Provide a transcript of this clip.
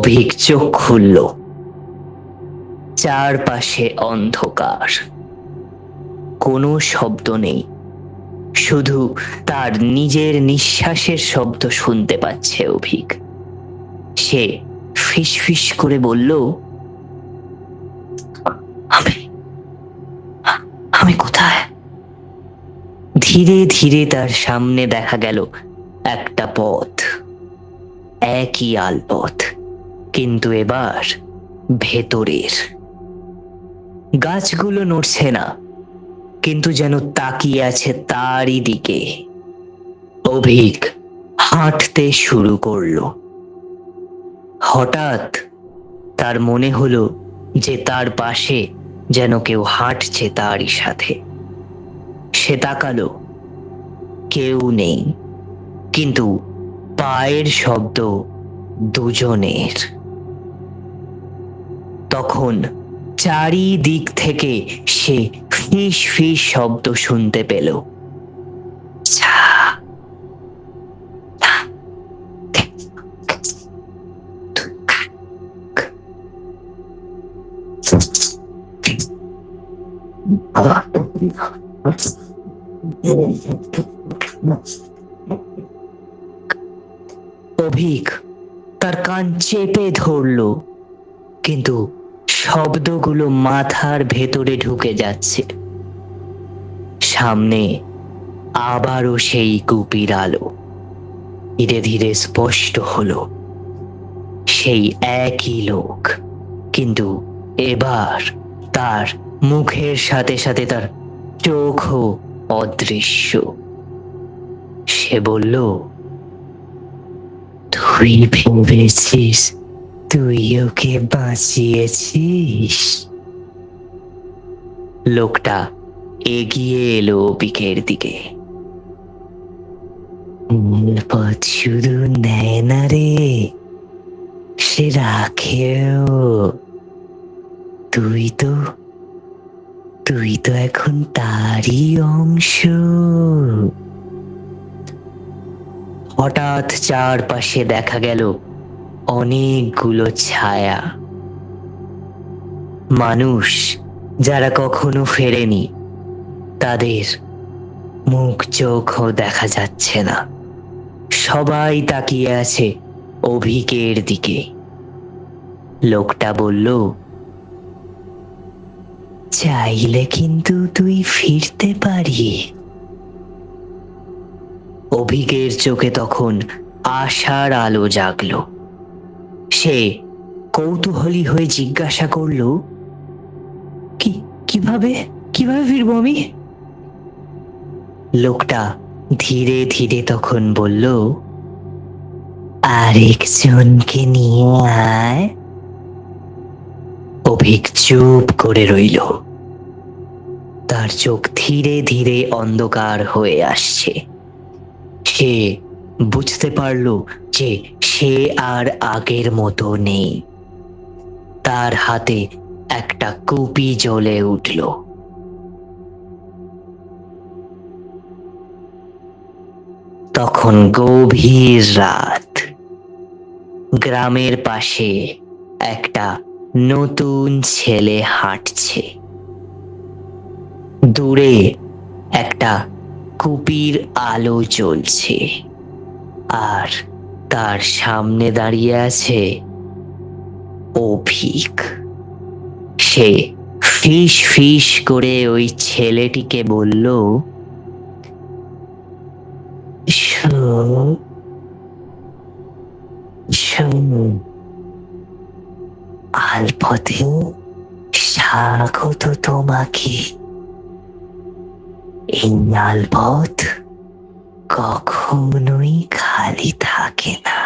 অভিক চোখ খুলল। চারপাশে অন্ধকার, কোনো শব্দ নেই, শুধু তার নিজের নিঃশ্বাসের শব্দ শুনতে পাচ্ছে অভিক। সে ফিসফিস করে বলল, আমি আমি কোথায়? ধীরে ধীরে তার সামনে দেখা গেল একটা পথ, একই আলপথ, কিন্তু এবার ভেতরের। গাছগুলো নড়ছে না, কিন্তু যেন তাকিয়ে আছে তারই দিকে। অভিক হাঁটতে শুরু করলো। হঠাৎ তার মনে হলো যে তার পাশে যেন কেউ হাঁটছে তারই সাথে। সে তাকালো, কেউ নেই, কিন্তু পায়ের শব্দ দুজনের। তখন চারিদিক থেকে সে ফিস ফিস শব্দ শুনতে পেল। অভিক তার কান চেপে ধরল, কিন্তু শব্দগুলো মাথার ভেতরে ঢুকে যাচ্ছে। সামনে আবারও সেই কুপির আলো ধীরে ধীরে স্পষ্ট হলো। সেই একই লোক, কিন্তু এবার তার মুখের সাথে সাথে তার চোখও অদৃশ্য। সে বলল, তুই ভেবেছিস তুই ওকে বাঁচিয়েছিস? লোকটা এগিয়ে এলো অভিকের দিকে। পথ শুধু নেয় না রে, সে রাখেও। তুই তো এখন তারই অংশ। হঠাৎ চারপাশে দেখা গেল অনেকগুলো ছায়া। মানুষ যারা কখনো ফেরেনি, তাদের মুখ চোখও দেখা যাচ্ছে না। সবাই তাকিয়ে আছে অভিকের দিকে। লোকটা বলল, চাইলে কিন্তু তুই ফিরতে পারি। অভিকের চোখে তখন আশার আলো জাগলো। সে কৌতূহলী হয়ে জিজ্ঞাসা করলো, কিভাবে কিভাবে ফিরবো আমি? লোকটা ধীরে ধীরে তখন বলল, আরেকজনকে নিয়ে আয়। অভিক চুপ করে রইল। তার চোখ ধীরে ধীরে অন্ধকার হয়ে আসছে। সে বুঝতে পারল যে সে আর আগের মতো নেই। তার হাতে একটা কুপি জ্বলে উঠল। তখন গভীর রাত। গ্রামের পাশে একটা নতুন ছেলে হাঁটছে। দূরে একটা কুপির আলো জ্বলছে, আর তার সামনে দাঁড়িয়ে আছে অভিক। সে ফিস ফিস করে ওই ছেলেটিকে বলল, আলপথে স্বাগত তোমাকে। এই আলপথ কখনোই খালি থাকে না।